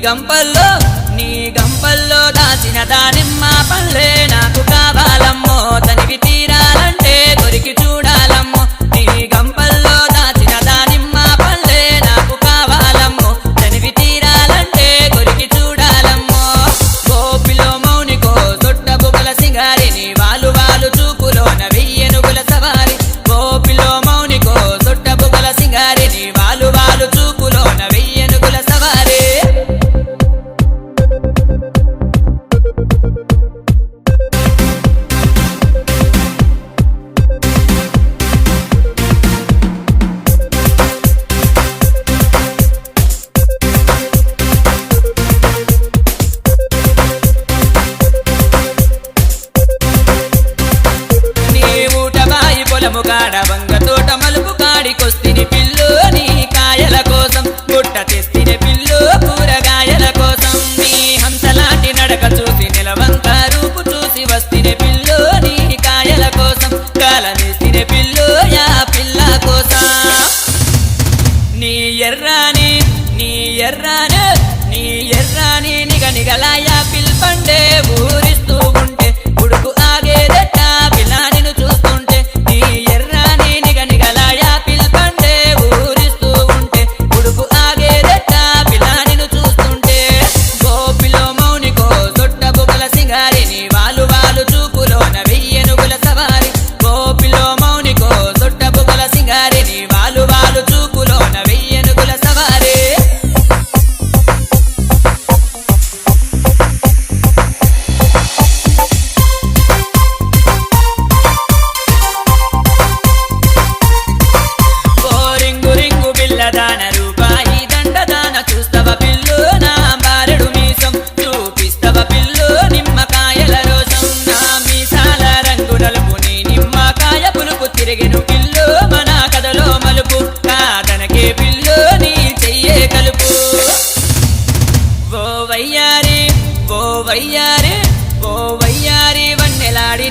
గంపల్లో నీ గంపల్లో దాచిన దానిమ్మ పళ్ళే నాకు కావాలమ్మో తనివి తీరాలంటే కొరికి చూడాలమ్మో నీ గంపల్లో దాచిన దానిమ్మ పళ్ళే నాకు కావాలమ్మో తనివి తీరాలంటే కొరికి చూడాలమ్మో గోపిలో మౌనికో దొడ్డ బుగల సింగారిని వాలు వాలు చూపులోన వెయ్యెనుగుల సవారి గోపిలో మౌనికో దొడ్డ బుగల సింగారిని వాలు వాలు చూపులోన వెయ్యెనుగుల సవారి పొలముగాడ వంగ తోట మలుపు కాడికొస్తిని పిల్లు నీ కాయల కోసం గుట్ట తెస్తిని పిల్లు కూరగాయల కోసం నీ హంసలాంటి నడక చూసి నిలవంక రూపు చూసి వస్తిని పిల్లు నీ కాయల కోసం కాలనేస్తిని పిల్లు యా పిల్ల కోసం నీ ఎర్రాని నిగ నిగలాయా పిల్పండే ఊరిస్తూ ఉంటే ఉడుకు ఆగేదెట్ట పిల్లాడిని చూస్తుంటే నీ ఎర్రాని నిగ నిగలాయా పిల్పండే ఊరిస్తూ ఉంటే ఉడుకు ఆగేదెట్ట పిల్లాడిని చూస్తుంటే గోపిలో మౌనికో దొడ్డ బుగల సింగారిని వాలు వాలు చూపులోన వెయ్యెనుగుల సవారి గోపిలో మౌనికో దొడ్డ బుగల సింగారిని వాలు వాలు చూపులోన వెయ్యెనుగుల సవారి దాన రూపాయి దండదాన చూస్తవ పిల్లు నా బారెడు మీసం చూపిస్తవ పిల్లు నిమ్మకాయల రోసం నా మీసాల రంగు నలుపు నీ నిమ్మకాయ పులుపు తిరిగెను పిల్లు మన కథలో మలుపు కాదనకే పిల్లు నీ చెయ్యే కలుపు ఓ వయ్యారి వన్నెలాడి